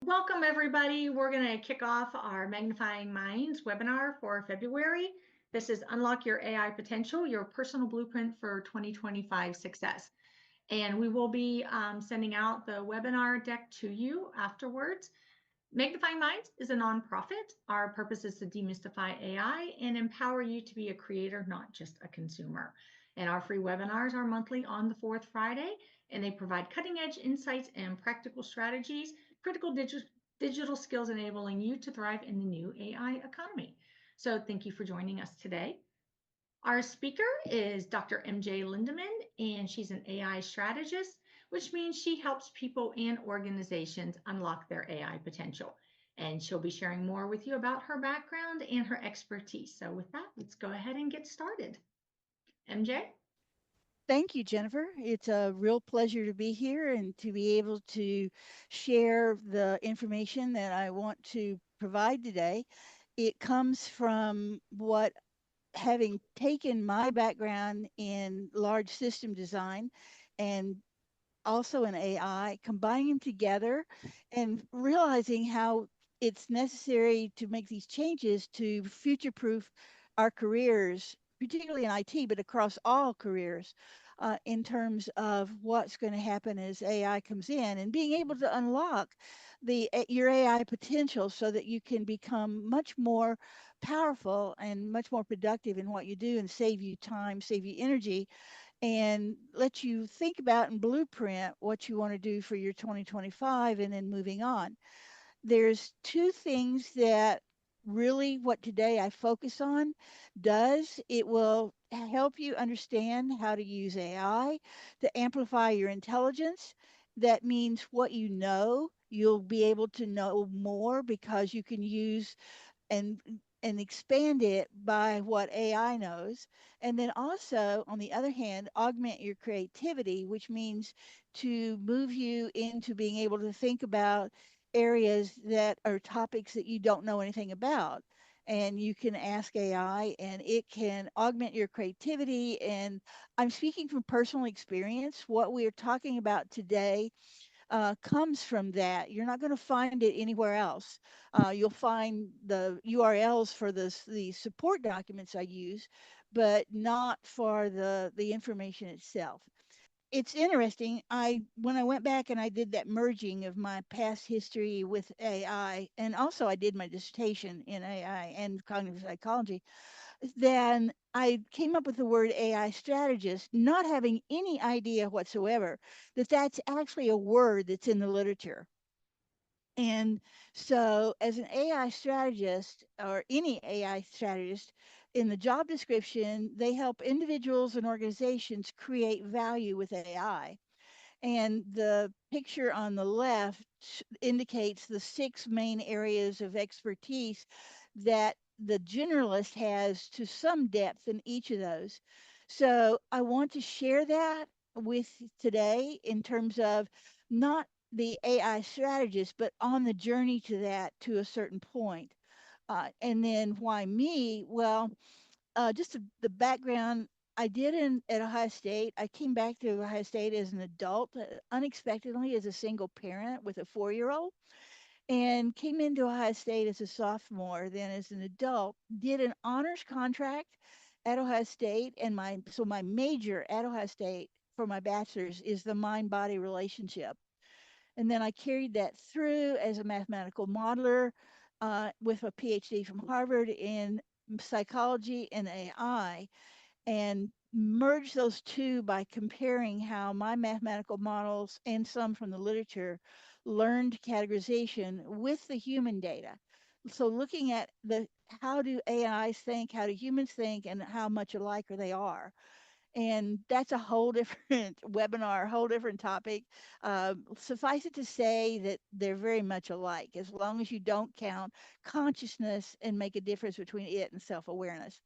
Welcome, everybody. We're going to kick off our Magnifying Minds webinar for February. This is Unlock Your AI Potential, your personal blueprint for 2025 success. And we will be sending out the webinar deck to you afterwards. Magnifying Minds is a nonprofit. Our purpose is to demystify AI and empower you to be a creator, not just a consumer. And our free webinars are monthly on the fourth Friday, and they provide cutting-edge insights and practical strategies, critical digital skills enabling you to thrive in the new AI economy. So thank you for joining us today. Our speaker is Dr. MJ Lindemann, and she's an AI strategist, which means she helps people and organizations unlock their AI potential. And she'll be sharing more with you about her background and her expertise. So with that, let's go ahead and get started. MJ? Thank you, Jennifer. It's a real pleasure to be here and to be able to share the information that I want to provide today. It comes from what having taken my background in large system design and also in AI, combining them together and realizing how it's necessary to make these changes to future proof our careers, particularly in IT, but across all careers, in terms of what's going to happen as AI comes in and being able to unlock your AI potential so that you can become much more powerful and much more productive in what you do and save you time, save you energy, and let you think about and blueprint what you want to do for your 2025 and then moving on. There's two things that really what today I focus on does. It will help you understand how to use AI to amplify your intelligence. That means what you know, you'll be able to know more because you can use and expand it by what AI knows. And then also, on the other hand, augment your creativity, which means to move you into being able to think about areas that are topics that you don't know anything about. And you can ask AI and it can augment your creativity. And I'm speaking from personal experience. What we're talking about today comes from that. You're not going to find it anywhere else. You'll find the URLs for the support documents I use, but not for the information itself. It's interesting. When I went back and I did that merging of my past history with AI, and also I did my dissertation in AI and cognitive psychology, then I came up with the word AI strategist, not having any idea whatsoever that that's actually a word that's in the literature. And so, as an AI strategist or any AI strategist, in the job description, they help individuals and organizations create value with AI. And the picture on the left indicates the six main areas of expertise that the generalist has to some depth in each of those. So I want to share that with today in terms of not the AI strategist, but on the journey to that to a certain point. And then why me? Well, just the background I did at Ohio State. I came back to Ohio State as an adult, unexpectedly as a single parent with a 4-year-old, and came into Ohio State as a sophomore. Then as an adult, did an honors contract at Ohio State, and my major at Ohio State for my bachelor's is the mind-body relationship. And then I carried that through as a mathematical modeler with a PhD from Harvard in psychology and AI, and merge those two by comparing how my mathematical models and some from the literature learned categorization with the human data. So looking at the how do AIs think, how do humans think, and how much alike they are. And that's a whole different webinar, a whole different topic. Suffice it to say that they're very much alike, as long as you don't count consciousness and make a difference between it and self-awareness.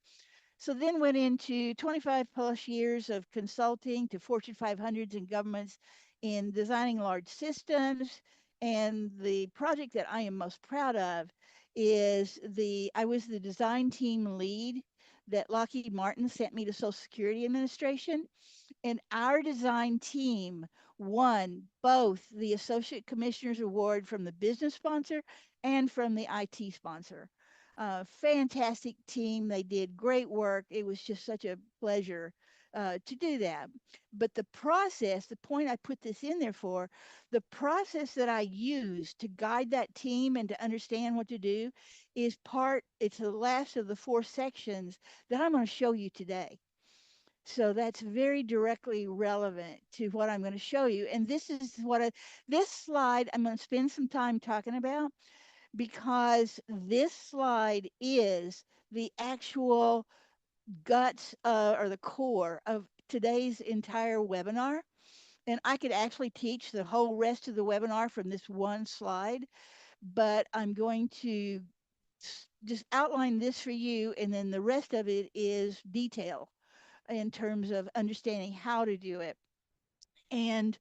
So then went into 25 plus years of consulting to Fortune 500s and governments in designing large systems. And the project that I am most proud of is I was the design team lead that Lockheed Martin sent me to Social Security Administration. And our design team won both the Associate Commissioner's Award from the business sponsor and from the IT sponsor. Fantastic team. They did great work. It was just such a pleasure to do that. But the process, the point I put this in there for, the process that I use to guide that team and to understand what to do it's the last of the four sections that I'm going to show you today. So that's very directly relevant to what I'm going to show you. And this slide I'm going to spend some time talking about because this slide is the actual guts or the core of today's entire webinar. And I could actually teach the whole rest of the webinar from this one slide, but I'm going to just outline this for you, and then the rest of it is detail in terms of understanding how to do it. And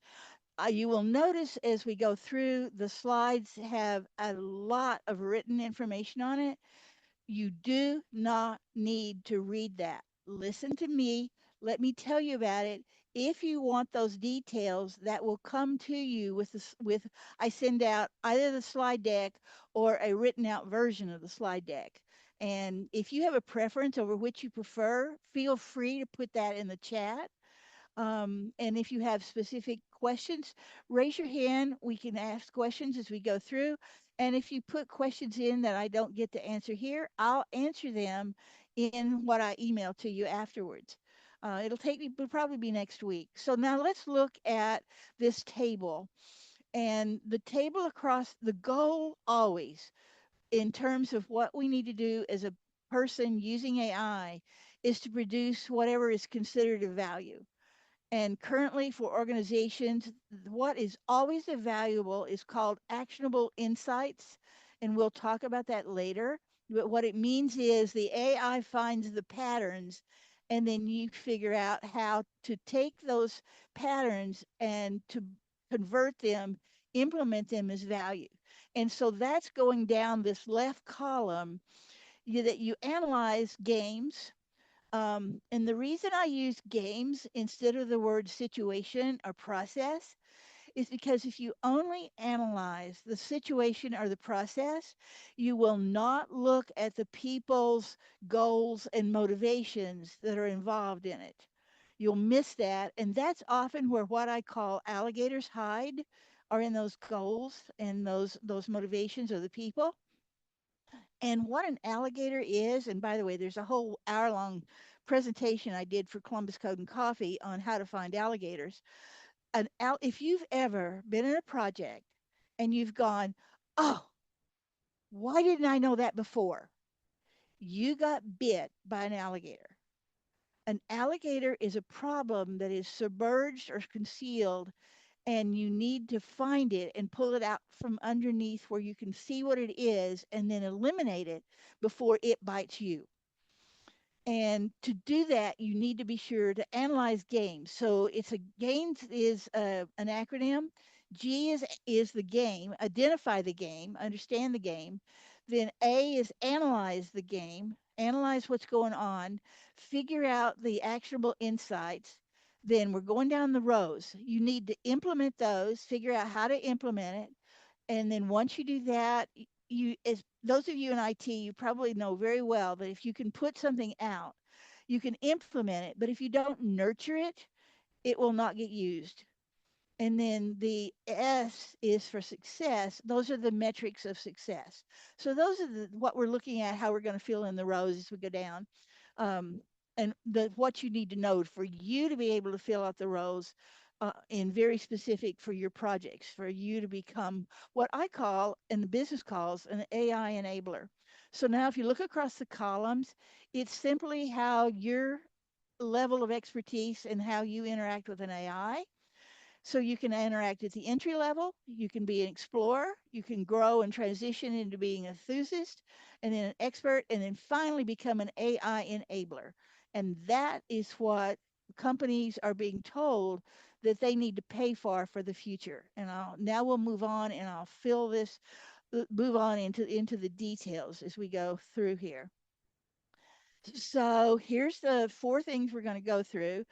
you will notice as we go through, the slides have a lot of written information on it. You do not need to read that. Listen to me. Let me tell you about it. If you want those details, that will come to you with I send out either the slide deck or a written out version of the slide deck. And if you have a preference over which you prefer, feel free to put that in the chat. And if you have specific questions, raise your hand. We can ask questions as we go through. And if you put questions in that I don't get to answer here, I'll answer them in what I email to you afterwards. It'll probably be next week. So now let's look at this table. And the table across the goal always, in terms of what we need to do as a person using AI, is to produce whatever is considered a value. And currently, for organizations, what is always valuable is called actionable insights. And we'll talk about that later. But what it means is the AI finds the patterns, and then you figure out how to take those patterns and to convert them, implement them as value. And so that's going down this left column that you analyze games, and the reason I use games instead of the word situation or process is because if you only analyze the situation or the process, you will not look at the people's goals and motivations that are involved in it. You'll miss that. And that's often where what I call alligators hide are in those goals and those motivations of the people. And what an alligator is, and by the way, there's a whole hour-long presentation I did for Columbus Code and Coffee on how to find alligators. If you've ever been in a project and you've gone, oh, why didn't I know that before? You got bit by an alligator. An alligator is a problem that is submerged or concealed, and you need to find it and pull it out from underneath where you can see what it is and then eliminate it before it bites you. And to do that, you need to be sure to analyze games. So it's a games is an acronym. G is the game, identify the game, understand the game. Then A is analyze the game, analyze what's going on, figure out the actionable insights. Then we're going down the rows. You need to implement those, figure out how to implement it, and then once you do that, you, as those of you in IT, you probably know very well that if you can put something out, you can implement it. But if you don't nurture it, it will not get used. And then the S is for success. Those are the metrics of success. So those are what we're looking at, how we're going to fill in the rows as we go down. Um, and what you need to know for you to be able to fill out the rows in very specific for your projects, for you to become what I call, and the business calls, an AI enabler. So now if you look across the columns, it's simply how your level of expertise and how you interact with an AI. So you can interact at the entry level, you can be an explorer, you can grow and transition into being an enthusiast, and then an expert, and then finally become an AI enabler. And that is what companies are being told that they need to pay for the future. And now we'll move on and I'll fill this, move on into the details as we go through here. So here's the four things we're going to go through.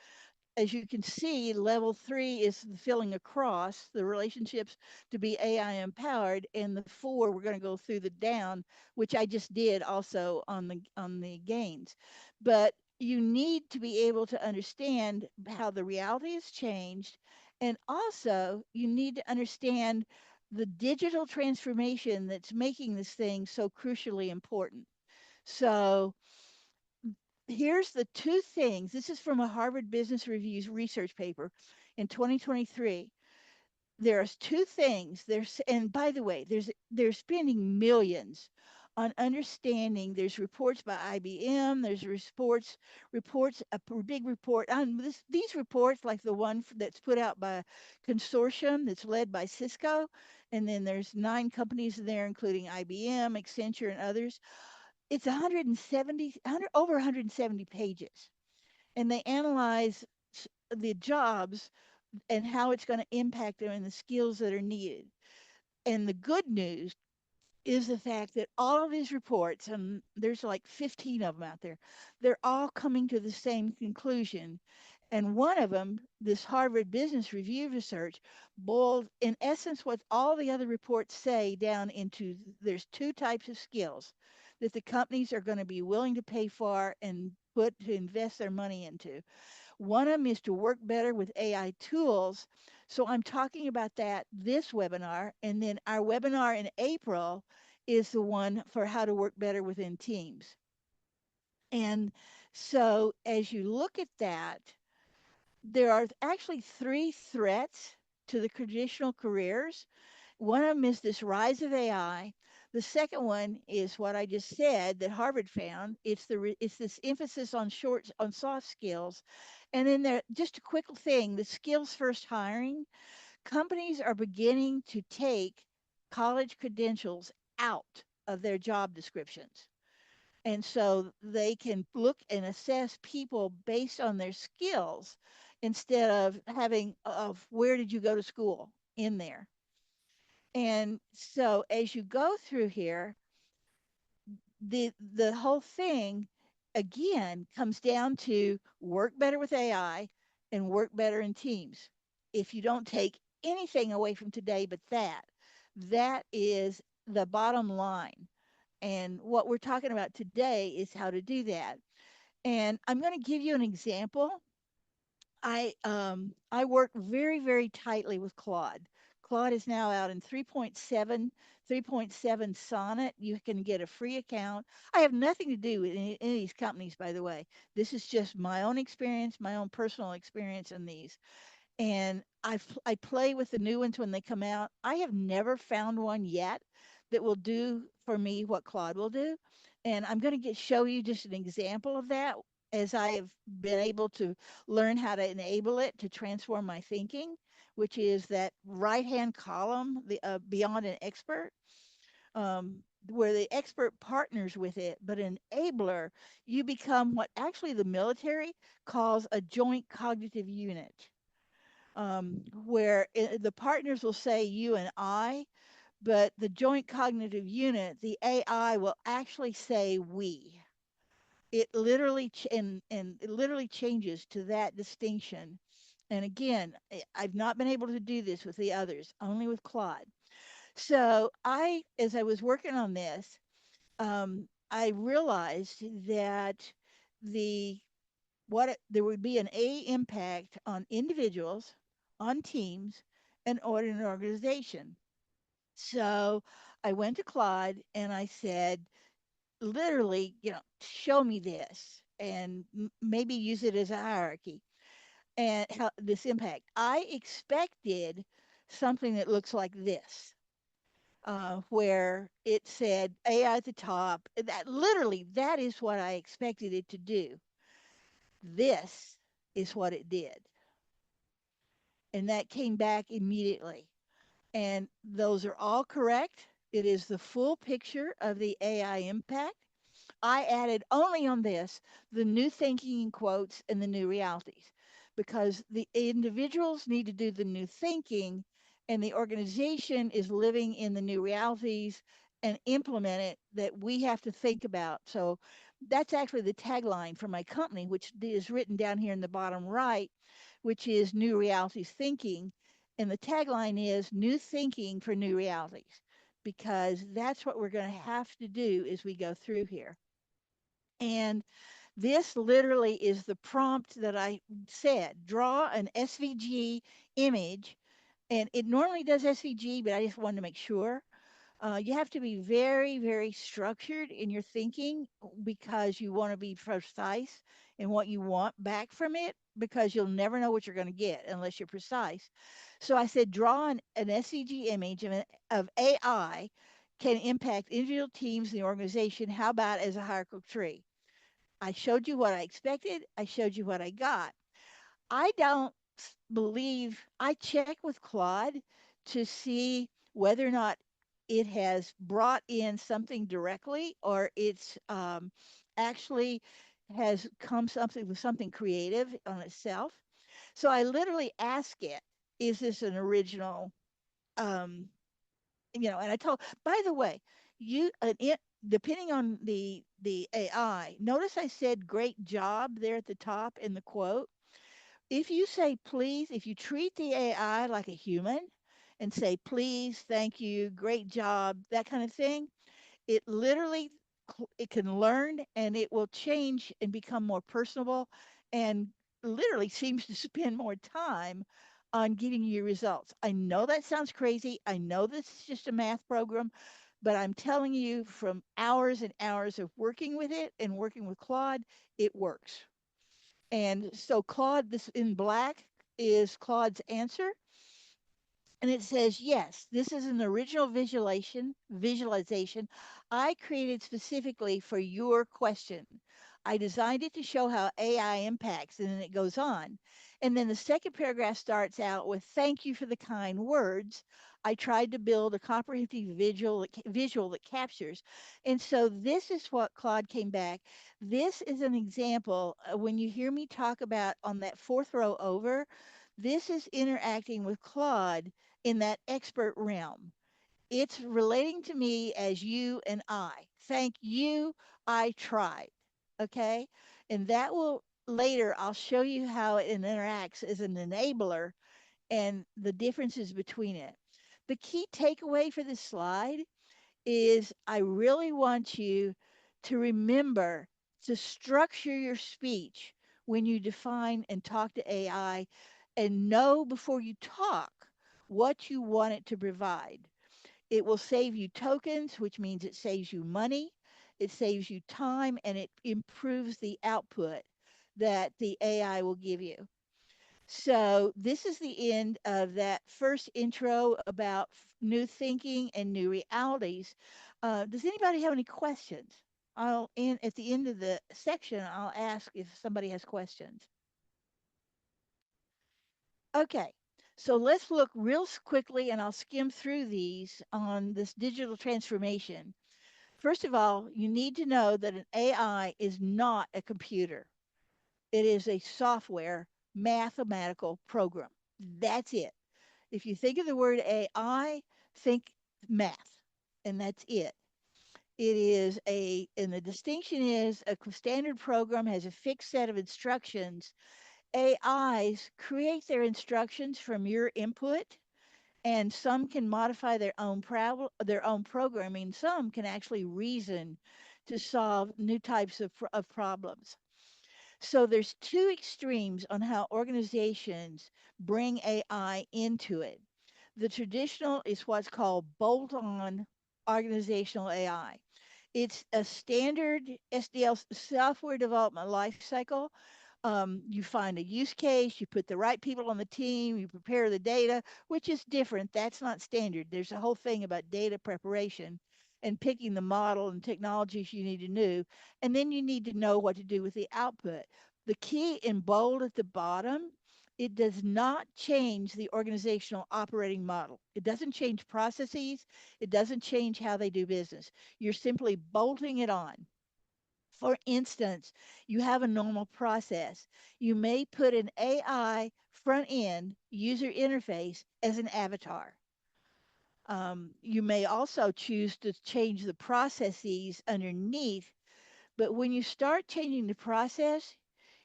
as you can see, level 3 is filling across the relationships to be AI empowered, and the 4 we're going to go through the down, which I just did also on the gains. But you need to be able to understand how the reality has changed, and also you need to understand the digital transformation that's making this thing so crucially important. So here's the two things. This is from a Harvard Business Review's research paper in 2023. There's two things. And by the way, they're spending millions on understanding. There's reports by IBM. There's reports, big report on these reports, like the one that's put out by a consortium that's led by Cisco, and then there's 9 companies in there, including IBM, Accenture, and others. It's 100, over 170 pages, and they analyze the jobs and how it's going to impact them and the skills that are needed. And the good news is the fact that all of these reports, and there's like 15 of them out there, they're all coming to the same conclusion. And one of them, this Harvard Business Review research, boiled in essence what all the other reports say down into there's 2 types of skills that the companies are going to be willing to pay for and put to invest their money into. One of them is to work better with AI tools. So I'm talking about that this webinar. And then our webinar in April is the one for how to work better within teams. And so as you look at that, there are actually 3 threats to the traditional careers. One of them is this rise of AI. The second one is what I just said that Harvard found. It's this emphasis on soft skills. And then there, just a quick thing, the skills first hiring. Companies are beginning to take college credentials out of their job descriptions. And so they can look and assess people based on their skills instead of having of where did you go to school in there. And so as you go through here, the whole thing again comes down to work better with AI and work better in teams. If you don't take anything away from today but that is the bottom line. And what we're talking about today is how to do that. And I'm going to give you an example. I work very tightly with Claude. Claude is now out in 3.7, 3.7 Sonnet. You can get a free account. I have nothing to do with any of these companies, by the way. This is just my own experience, my own personal experience in these. And I play with the new ones when they come out. I have never found one yet that will do for me what Claude will do. And I'm going to show you just an example of that as I have been able to learn how to enable it to transform my thinking, which is that right hand column, the beyond an expert, where the expert partners with it, but an enabler, you become what actually the military calls a joint cognitive unit, where the partners will say you and I, but the joint cognitive unit, the AI, will actually say we. It literally and it literally changes to that distinction. And again, I've not been able to do this with the others, only with Claude. So as I was working on this, I realized that the there would be an A impact on individuals, on teams, and on an organization. So I went to Claude and I said, literally, show me this and maybe use it as a hierarchy and how this impact. I expected something that looks like this, where it said AI at the top. That literally, that is what I expected it to do. This is what it did. And that came back immediately. And those are all correct. It is the full picture of the AI impact. I added only on this the new thinking in quotes and the new realities because the individuals need to do the new thinking and the organization is living in the new realities and implement it that we have to think about. So that's actually the tagline for my company, which is written down here in the bottom right. which is New Realities Thinking. And the tagline is New Thinking for New Realities, because that's what we're going to have to do as we go through here. And this literally is the prompt that I said, draw an SVG image. And it normally does SVG, but I just wanted to make sure. You have to be very, very structured in your thinking because you want to be precise in what you want back from it, because you'll never know what you're going to get unless you're precise. So I said, draw an SVG image of AI can impact individual teams in the organization. How about as a hierarchical tree? I showed you what I expected. I showed you what I got. I don't believe I check with Claude to see whether or not it has brought in something directly, or it's actually has come something with something creative on itself. So I literally ask it, is this an original, um, and I told, by the way, depending on the AI, notice I said great job there at the top in the quote. If you say please, if you treat the AI like a human and say please, thank you, great job, that kind of thing, it literally it can learn and it will change and become more personable, and literally seems to spend more time on giving you results. I know that sounds crazy. I know this is just a math program, but I'm telling you from hours and hours of working with it and working with Claude, it works. And so Claude, this in black is Claude's answer. And it says, yes, this is an original visualization I created specifically for your question. I designed it to show how AI impacts, and then it goes on. And then the second paragraph starts out with, thank you for the kind words. I tried to build a comprehensive visual that captures. And so this is what Claude came back. This is an example. When you hear me talk about on that fourth row over, this is interacting with Claude in that expert realm. It's relating to me as you and I. Thank you. I tried. Okay. And that will later, I'll show you how it interacts as an enabler and the differences between it. The key takeaway for this slide is I really want you to remember to structure your speech when you define and talk to AI, and know before you talk what you want it to provide. It will save you tokens, which means it saves you money, it saves you time, and it improves the output that the AI will give you. So this is the end of that first intro about new thinking and new realities. Does anybody have any questions? At the end of the section, I'll ask if somebody has questions. Okay, so let's look real quickly, and I'll skim through these on this digital transformation. First of all, you need to know that an AI is not a computer. It is a software mathematical program. That's it. If you think of the word AI, think math, and that's it. It is and the distinction is a standard program has a fixed set of instructions. AIs create their instructions from your input, and some can modify their own programming. Some can actually reason to solve new types of problems. So there's two extremes on how organizations bring AI into it. The traditional is what's called bolt-on organizational AI. It's a standard SDL software development lifecycle. You find a use case, you put the right people on the team, you prepare the data, which is different. That's not standard. There's a whole thing about data preparation and picking the model and technologies you need to know. And then you need to know what to do with the output. The key in bold at the bottom, it does not change the organizational operating model. It doesn't change processes. It doesn't change how they do business. You're simply bolting it on. For instance, you have a normal process. You may put an AI front end user interface as an avatar. You may also choose to change the processes underneath, but when you start changing the process,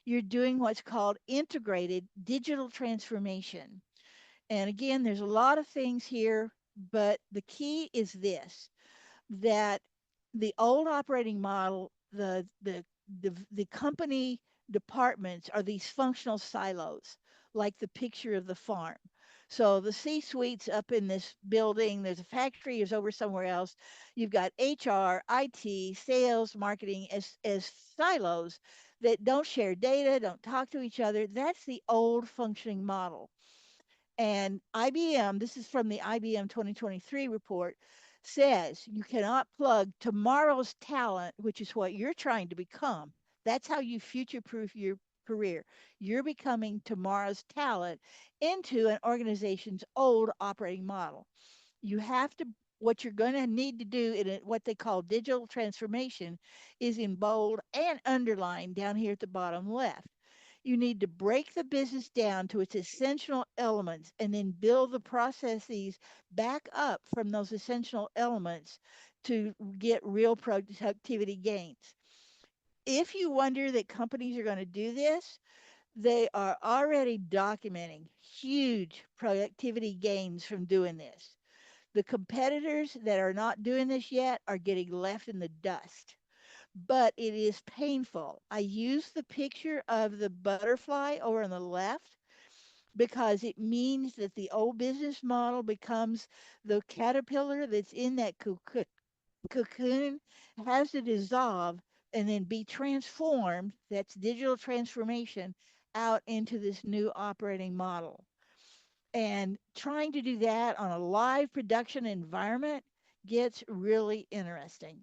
You're doing what's called integrated digital transformation. And again, there's a lot of things here, but the key is this, that the old operating model, the company departments are these functional silos, like the picture of the farm. So the C-suite's up in this building. There's a factory is over somewhere else. You've got HR, IT, sales, marketing as silos that don't share data, don't talk to each other. That's the old functioning model. And IBM, this is from the IBM 2023 report, says you cannot plug tomorrow's talent, which is what you're trying to become. That's how you future proof your career. You're becoming tomorrow's talent into an organization's old operating model. You have to, what you're going to need to do in what they call digital transformation is in bold and underlined down here at the bottom left. You need to break the business down to its essential elements and then build the processes back up from those essential elements to get real productivity gains. If you wonder that companies are going to do this, they are already documenting huge productivity gains from doing this. The competitors that are not doing this yet are getting left in the dust, but it is painful. I use the picture of the butterfly over on the left because it means that the old business model becomes the caterpillar that's in that cocoon, has to dissolve and then be transformed. That's digital transformation out into this new operating model. And trying to do that on a live production environment gets really interesting.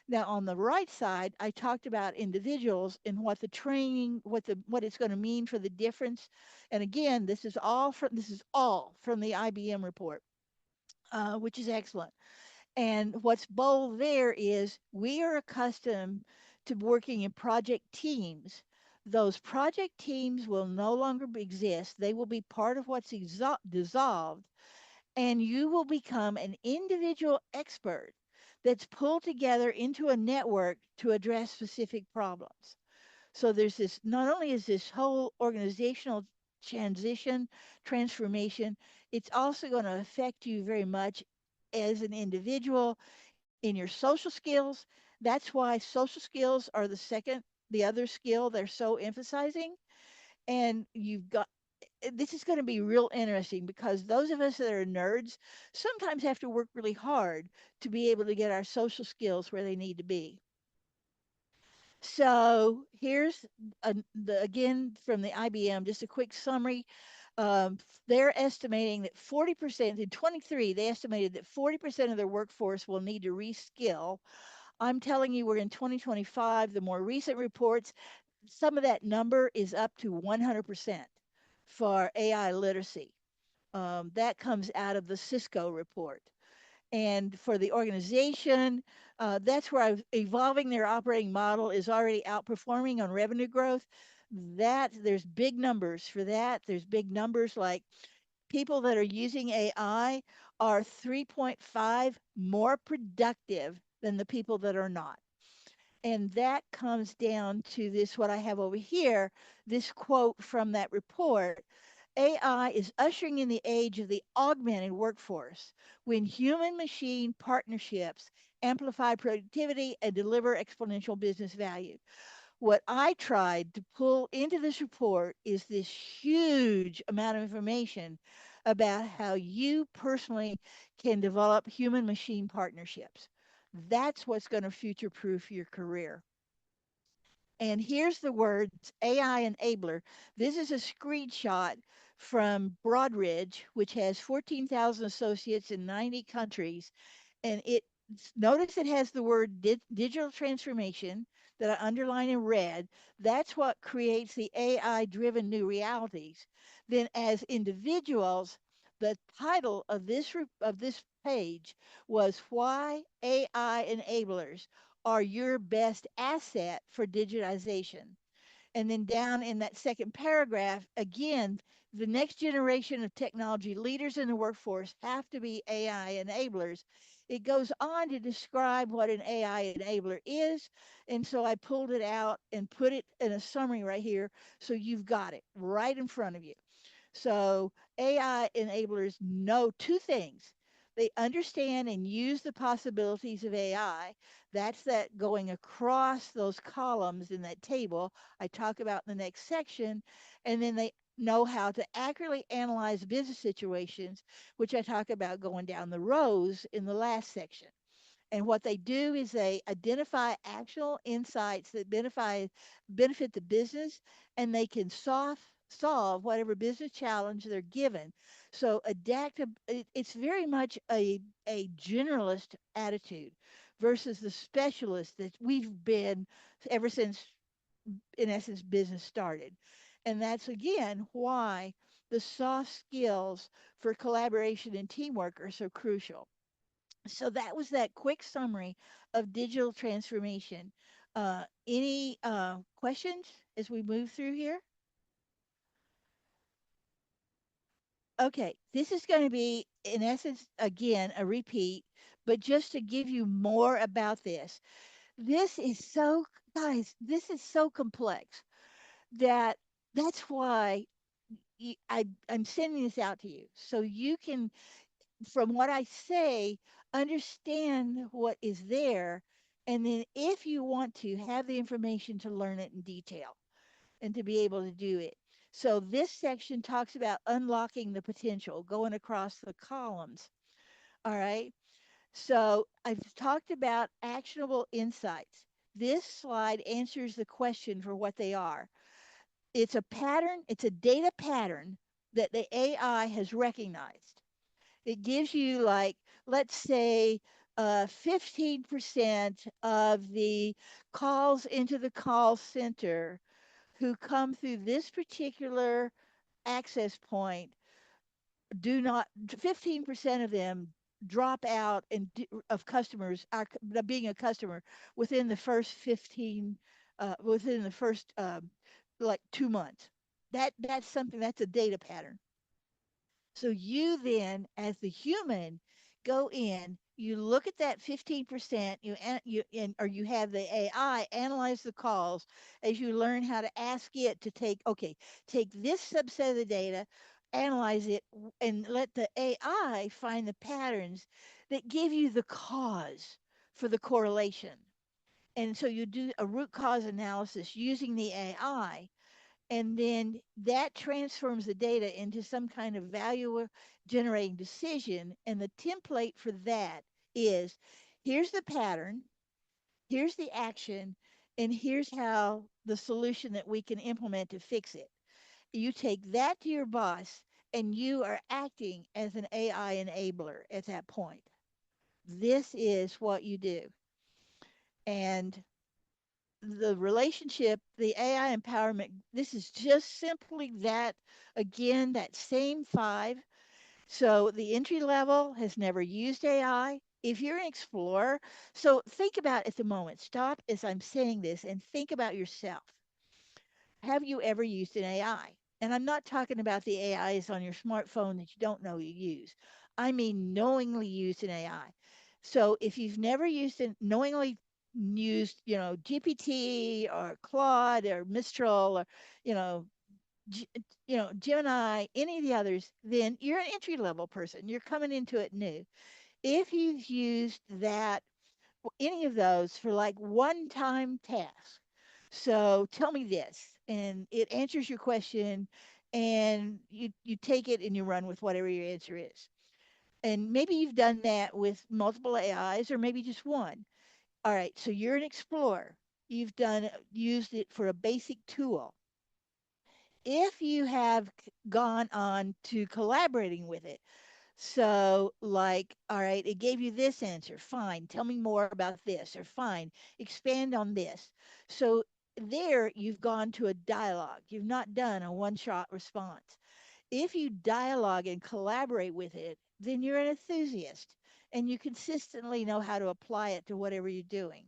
Now, on the right side, I talked about individuals and what the training, what it's going to mean for the difference. And again, this is all from the IBM report, which is excellent. And what's bold there is we are accustomed to working in project teams. Those project teams will no longer exist. They will be part of what's dissolved, and you will become an individual expert that's pulled together into a network to address specific problems. So there's this, not only is this whole organizational transition, transformation, it's also going to affect you very much as an individual in your social skills. That's why social skills are the other skill they're so emphasizing. And this is going to be real interesting because those of us that are nerds sometimes have to work really hard to be able to get our social skills where they need to be. So here's again from the IBM, just a quick summary. They're estimating that 40% in 23, they estimated that 40% of their workforce will need to reskill. I'm telling you, we're in 2025. The more recent reports, some of that number is up to 100% for AI literacy. That comes out of the Cisco report. And for the organization, that's where evolving their operating model is already outperforming on revenue growth. That there's big numbers for that. There's big numbers like people that are using AI are 3.5 more productive than the people that are not. And that comes down to this, what I have over here, this quote from that report. AI is ushering in the age of the augmented workforce when human machine partnerships amplify productivity and deliver exponential business value. What I tried to pull into this report is this huge amount of information about how you personally can develop human machine partnerships. That's what's going to future proof your career. And here's the words AI enabler. This is a screenshot from Broadridge, which has 14,000 associates in 90 countries. And notice it has the word digital transformation that I underline in red. That's what creates the AI driven new realities. Then, as individuals, the title of this page was why AI enablers are your best asset for digitization. And then down in that second paragraph, again, the next generation of technology leaders in the workforce have to be AI enablers It goes on to describe what an AI enabler is. And so I pulled it out and put it in a summary right here. So you've got it right in front of you. So AI enablers know two things. They understand and use the possibilities of AI. That's that going across those columns in that table I talk about in the next section. And then they know how to accurately analyze business situations, which I talk about going down the rows in the last section. And what they do is they identify actionable insights that benefit the business, and they can solve whatever business challenge they're given. So it's very much a generalist attitude versus the specialist that we've been ever since, in essence, business started. And that's again why the soft skills for collaboration and teamwork are so crucial. So that was that quick summary of digital transformation. Any questions as we move through here? Okay, this is going to be, in essence, again, a repeat, but just to give you more about this. This is so, guys, this is so complex that that's why I'm sending this out to you so you can, from what I say, understand what is there. And then if you want to have the information to learn it in detail and to be able to do it. So this section talks about unlocking the potential, going across the columns. All right. So I've talked about actionable insights. This slide answers the question for what they are. It's a pattern, it's a data pattern that the AI has recognized. It gives you, like, let's say, 15% of the calls into the call center who come through this particular access point do not, 15% of them drop out of customers are being a customer within the first 15 within the first like 2 months. That's something, that's a data pattern. So you then, as the human, go in, you look at that 15%, or you have the AI analyze the calls as you learn how to ask it to take this subset of the data, analyze it, and let the AI find the patterns that give you the cause for the correlation. And so you do a root cause analysis using the AI, and then that transforms the data into some kind of value generating decision. And the template for that is, here's the pattern, here's the action, and here's how the solution that we can implement to fix it. You take that to your boss, and you are acting as an AI enabler at that point. This is what you do. And the relationship, the AI empowerment, this is just simply that, again, that same five. So the entry level has never used AI. If you're an explorer, so think about at the moment, stop as I'm saying this and think about yourself. Have you ever used an AI? And I'm not talking about the AIs on your smartphone that you don't know you use. I mean knowingly used an AI. So if you've never used it, knowingly used, GPT or Claude or Mistral or, you know, G- Gemini, any of the others, then you're an entry level person. You're coming into it new. If you've used that, any of those for like one time task. So tell me this, and it answers your question, and you take it and you run with whatever your answer is. And maybe you've done that with multiple AIs or maybe just one. All right, so you're an explorer. You've used it for a basic tool. If you have gone on to collaborating with it, so, like, all right, it gave you this answer. Fine. Tell me more about this. Or fine, expand on this. So, there you've gone to a dialogue. You've not done a one shot response. If you dialogue and collaborate with it, then you're an enthusiast and you consistently know how to apply it to whatever you're doing.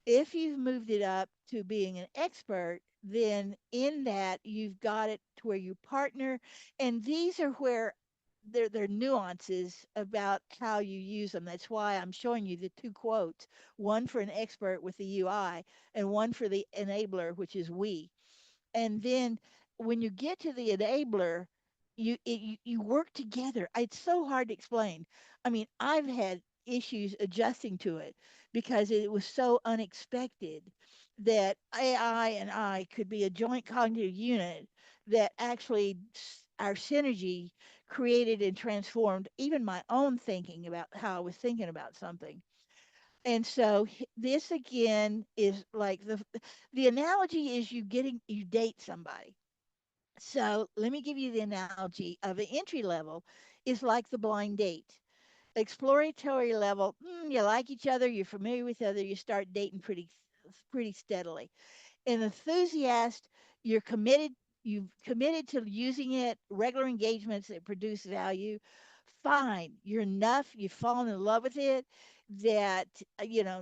If you've moved it up to being an expert, then in that you've got it to where you partner. And these are where there are nuances about how you use them. That's why I'm showing you the two quotes, one for an expert with the UI and one for the enabler, which is we. And then when you get to the enabler, you work together. It's so hard to explain. I mean, I've had issues adjusting to it because it was so unexpected that AI and I could be a joint cognitive unit that actually our synergy created and transformed even my own thinking about how I was thinking about something. And so this again is like the analogy is you date somebody. So let me give you the analogy of the entry level is like the blind date. Exploratory level, you like each other, you're familiar with each other, you start dating pretty steadily. An enthusiast, you've committed to using it, regular engagements that produce value. Fine, you're enough, you've fallen in love with it, that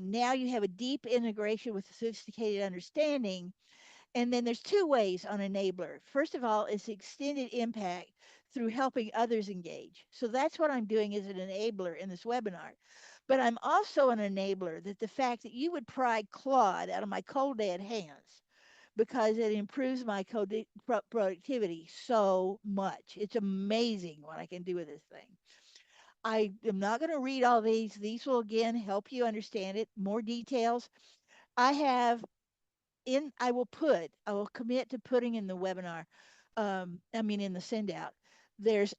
now you have a deep integration with sophisticated understanding. And then there's two ways on enabler. First of all, it's extended impact through helping others engage. So that's what I'm doing as an enabler in this webinar. But I'm also an enabler that the fact that you would pry Claude out of my cold dead hands because it improves my productivity so much. It's amazing what I can do with this thing. I am not going to read all these. These will again help you understand it. More details. I have I will commit to putting in the webinar, I mean, in the send out.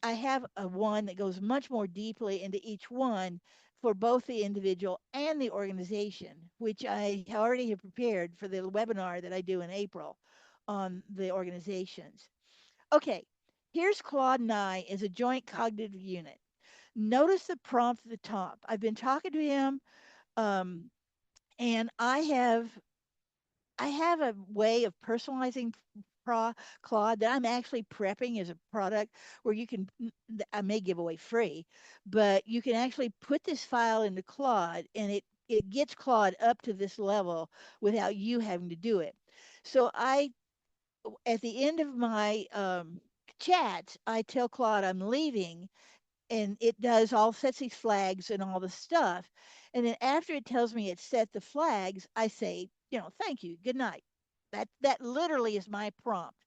I have a one that goes much more deeply into each one for both the individual and the organization, which I already have prepared for the webinar that I do in April on the organizations. Okay, here's Claude and I as a joint cognitive unit. Notice the prompt at the top. I've been talking to him, um, and I have a way of personalizing Claude that I'm actually prepping as a product where you can, I may give away free, but you can actually put this file into Claude and it gets Claude up to this level without you having to do it. So at the end of my chat, I tell Claude I'm leaving and it does all sets these flags and all the stuff. And then after it tells me it set the flags, I say, thank you, good night. That literally is my prompt.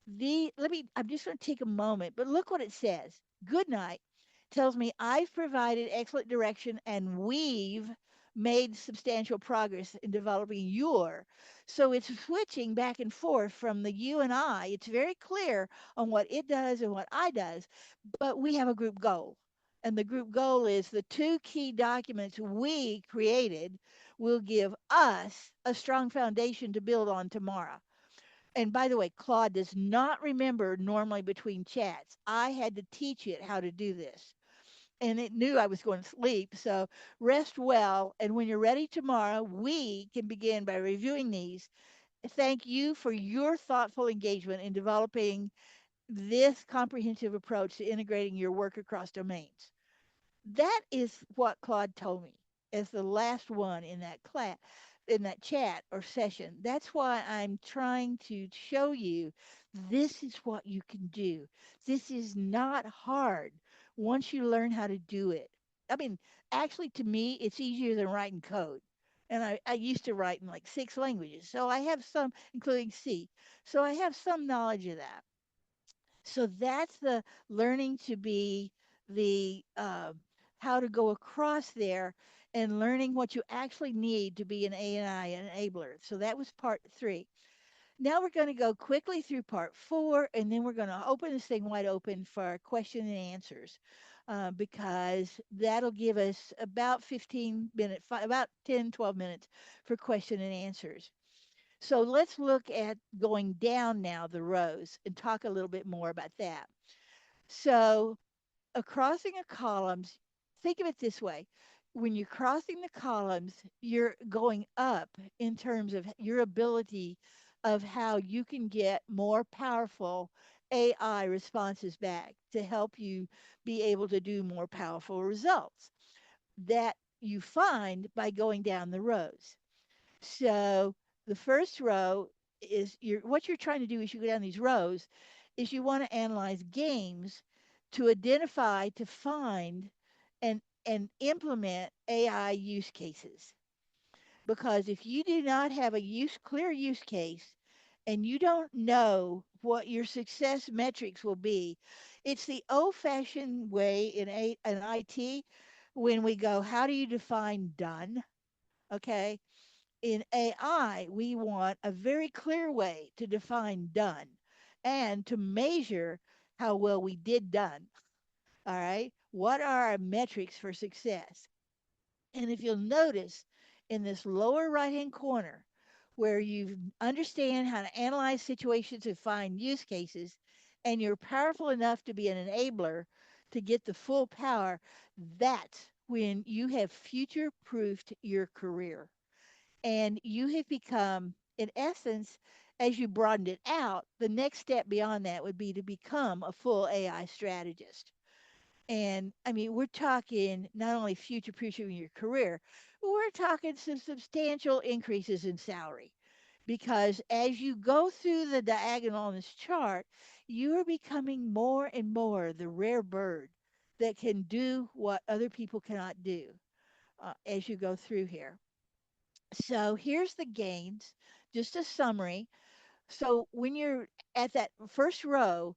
I'm just going to take a moment, but look what it says. Good night tells me I've provided excellent direction and we've made substantial progress in developing your. So it's switching back and forth from the you and I. It's very clear on what it does and what I does, but we have a group goal. And the group goal is the two key documents we created will give us a strong foundation to build on tomorrow. And by the way, Claude does not remember normally between chats. I had to teach it how to do this. And it knew I was going to sleep. So rest well. And when you're ready tomorrow, we can begin by reviewing these. Thank you for your thoughtful engagement in developing this comprehensive approach to integrating your work across domains. That is what Claude told me as the last one in that class, in that chat or session. That's why I'm trying to show you this is what you can do. This is not hard once you learn how to do it. I mean, actually, to me, it's easier than writing code. And I used to write in like 6 languages. So I have some, including C. So I have some knowledge of that. So that's the learning to be the how to go across there and learning what you actually need to be an AI enabler. So that was part 3. Now we're going to go quickly through part 4, and then we're going to open this thing wide open for question and answers. Because that'll give us about 15 minutes, about 10, 12 minutes for question and answers. So let's look at going down now the rows and talk a little bit more about that. So crossing of columns, think of it this way. When you're crossing the columns, you're going up in terms of your ability of how you can get more powerful AI responses back to help you be able to do more powerful results that you find by going down the rows. So the first row is what you're trying to do as you go down these rows is you want to analyze games to identify, to find, and implement AI use cases. Because if you do not have a clear use case and you don't know what your success metrics will be, it's the old-fashioned way in IT when we go, how do you define done? Okay. In AI, we want a very clear way to define done and to measure how well we did done. All right. What are our metrics for success? And if you'll notice in this lower right hand corner, where you understand how to analyze situations and find use cases, and you're powerful enough to be an enabler to get the full power, that's when you have future proofed your career. And you have become, in essence, as you broadened it out, the next step beyond that would be to become a full AI strategist. And I mean, we're talking not only future proofing your career, we're talking some substantial increases in salary. Because as you go through the diagonal on this chart, you are becoming more and more the rare bird that can do what other people cannot do as you go through here. So here's the gains, just a summary. So when you're at that first row,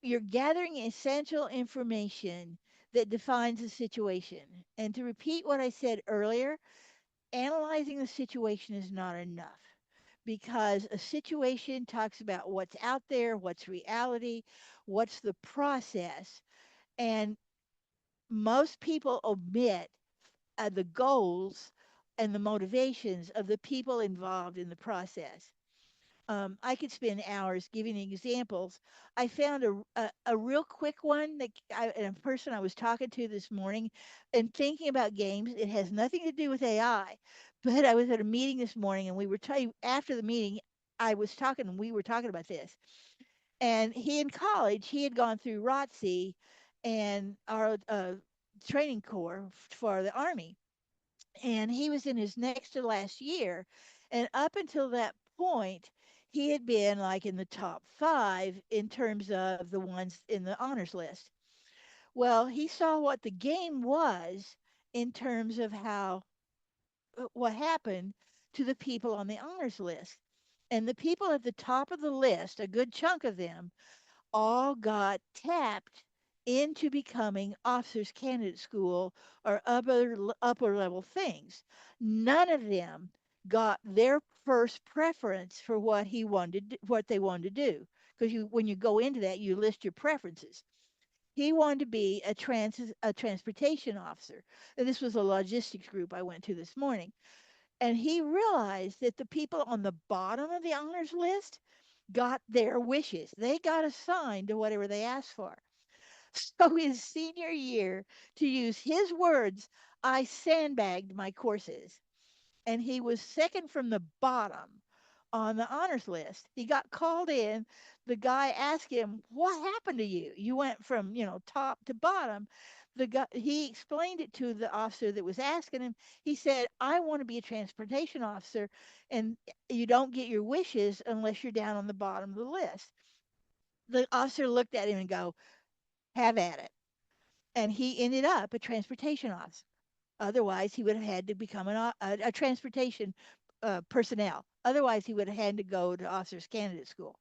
you're gathering essential information that defines the situation. And to repeat what I said earlier, analyzing the situation is not enough because a situation talks about what's out there, what's reality, what's the process. And most people omit the goals and the motivations of the people involved in the process. I could spend hours giving examples. I found a real quick one that a person I was talking to this morning and thinking about games. It has nothing to do with AI, but I was at a meeting this morning and we were talking after the meeting. I was talking and we were talking about this. And he in college, he had gone through ROTC and our training corps for the Army, and he was in his next to last year. And up until that point, he had been like in the top 5 in terms of the ones in the honors list. Well, he saw what the game was in terms of how what happened to the people on the honors list. And the people at the top of the list, a good chunk of them, all got tapped into becoming officers candidate school or upper level things. None of them got their first preference for what they wanted to do. Because when you go into that, you list your preferences. He wanted to be a transportation officer. And this was a logistics group I went to this morning. And he realized that the people on the bottom of the honors list got their wishes. They got assigned to whatever they asked for. So his senior year, to use his words, I sandbagged my courses. And he was second from the bottom on the honors list. He got called in. The guy asked him, "What happened to you? You went from, top to bottom." The guy he explained it to the officer that was asking him. He said, "I want to be a transportation officer, and you don't get your wishes unless you're down on the bottom of the list." The officer looked at him and go, "Have at it." And he ended up a transportation officer. Otherwise, he would have had to become a transportation personnel. Otherwise, he would have had to go to officers candidate school.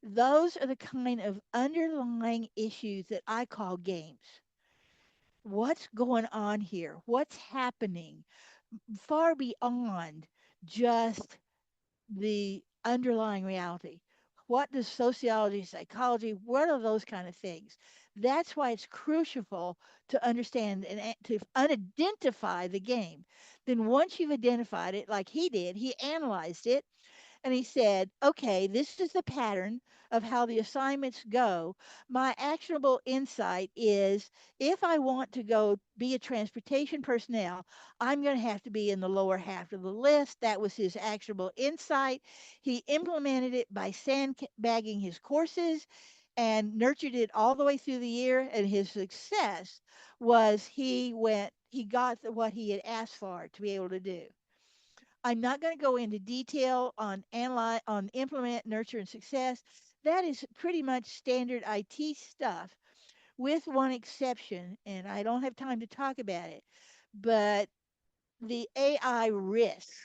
Those are the kind of underlying issues that I call games. What's going on here? What's happening far beyond just the underlying reality? What does sociology, psychology, what are those kind of things? That's why it's crucial to understand and to unidentify the game. Then once you've identified it, like he did, he analyzed it and he said, okay, this is the pattern of how the assignments go. My actionable insight is if I want to go be a transportation personnel, I'm going to have to be in the lower half of the list. That was his actionable insight. He implemented it by sandbagging his courses and nurtured it all the way through the year. And his success was he got what he had asked for to be able to do. I'm not going to go into detail on analyze, on implement, nurture, and success. That is pretty much standard IT stuff. with one exception, and I don't have time to talk about it, but the AI risks.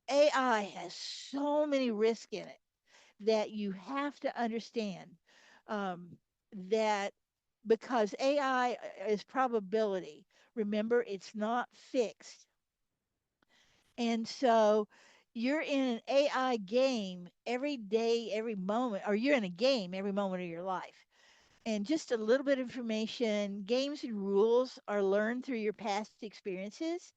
AI has so many risks in it that you have to understand um, that because AI is probability. Remember, it's not fixed. And so you're in an AI game every day, every moment, or you're in a game every moment of your life. And just a little bit of information, games and rules are learned through your past experiences.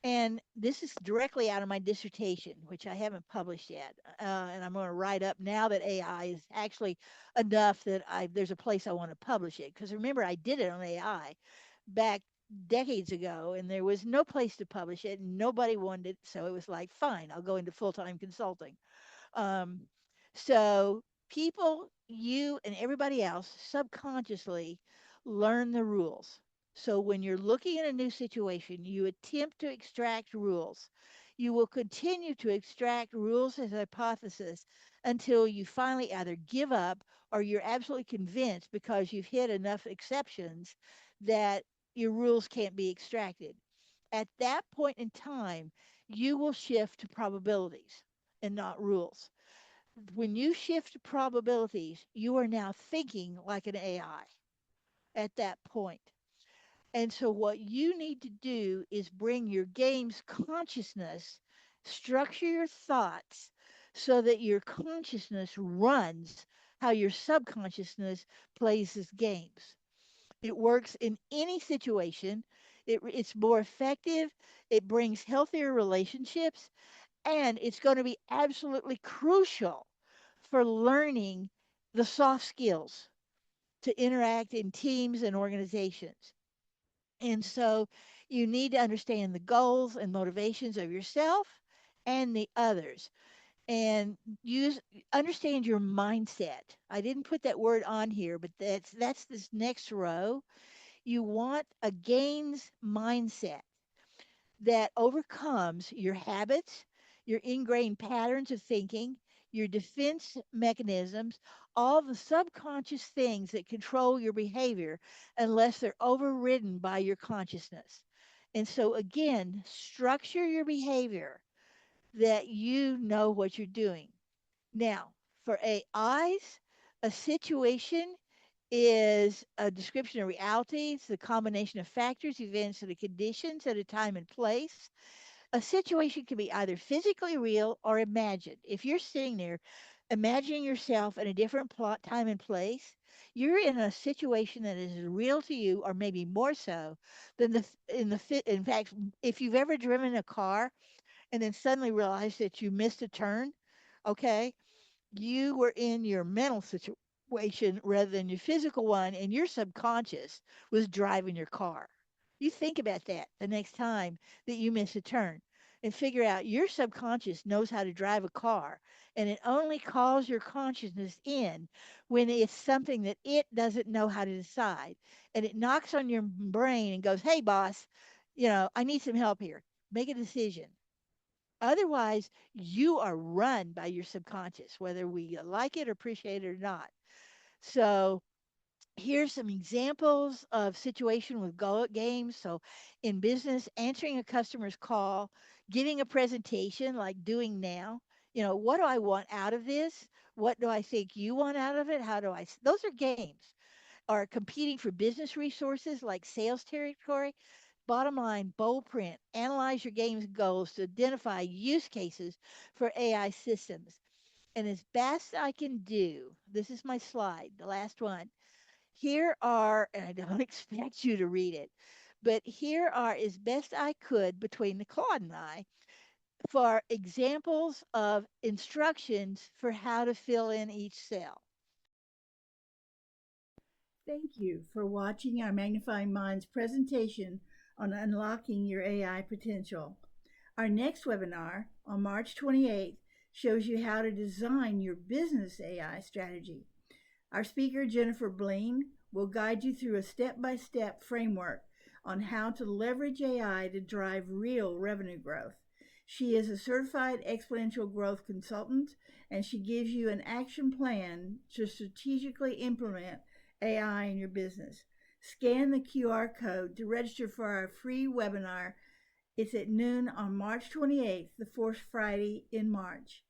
And this is directly out of my dissertation, which I haven't published yet. And I'm going to write up now that AI is actually enough that there's a place I want to publish it. Because remember, I did it on AI back decades ago, and there was no place to publish it, and nobody wanted it. So it was like, fine, I'll go into full time consulting. Um, so people, you and everybody else subconsciously learn the rules. So when you're looking at a new situation, you attempt to extract rules. You will continue to extract rules as a hypothesis until you finally either give up or you're absolutely convinced because you've hit enough exceptions that your rules can't be extracted. At that point in time, you will shift to probabilities and not rules. When you shift to probabilities, you are now thinking like an AI at that point. And so, what you need to do is bring your game's consciousness, structure your thoughts so that your consciousness runs how your subconsciousness plays his games. It works in any situation. It's more effective. It brings healthier relationships, and it's going to be absolutely crucial for learning the soft skills to interact in teams and organizations. And so you need to understand the goals and motivations of yourself and the others, and use understand your mindset. I didn't put that word on here, but that's this next row. You want a gains mindset that overcomes your habits, your ingrained patterns of thinking, your defense mechanisms, all the subconscious things that control your behavior unless they're overridden by your consciousness. And so, again, structure your behavior that you know what you're doing. Now, for AIs, a situation is a description of reality. It's the combination of factors, events, and the conditions at a time and place. A situation can be either physically real or imagined. If you're sitting there imagining yourself in a different plot, time, and place, you're in a situation that is as real to you, or maybe more so than in fact, if you've ever driven a car and then suddenly realized that you missed a turn, okay, you were in your mental situation rather than your physical one, and your subconscious was driving your car. You think about that the next time that you miss a turn and figure out your subconscious knows how to drive a car, and it only calls your consciousness in when it's something that it doesn't know how to decide. And it knocks on your brain and goes, "Hey, boss, I need some help here. Make a decision." Otherwise, you are run by your subconscious, whether we like it or appreciate it or not. So here's some examples of situation with games. So in business, answering a customer's call, giving a presentation like doing now. What do I want out of this? What do I think you want out of it? How do those are games. Or competing for business resources like sales territory. Bottom line, bold print. Analyze your game's goals to identify use cases for AI systems. And as best I can do, this is my slide, the last one. Here are, and I don't expect you to read it, but here are, as best I could between the Claude and I, for examples of instructions for how to fill in each cell. Thank you for watching our Magnifying Minds presentation on unlocking your AI potential. Our next webinar on March 28th shows you how to design your business AI strategy. Our speaker, Jennifer Blaine, will guide you through a step-by-step framework on how to leverage AI to drive real revenue growth. She is a certified exponential growth consultant, and she gives you an action plan to strategically implement AI in your business. Scan the QR code to register for our free webinar. It's at noon on March 28th, the fourth Friday in March.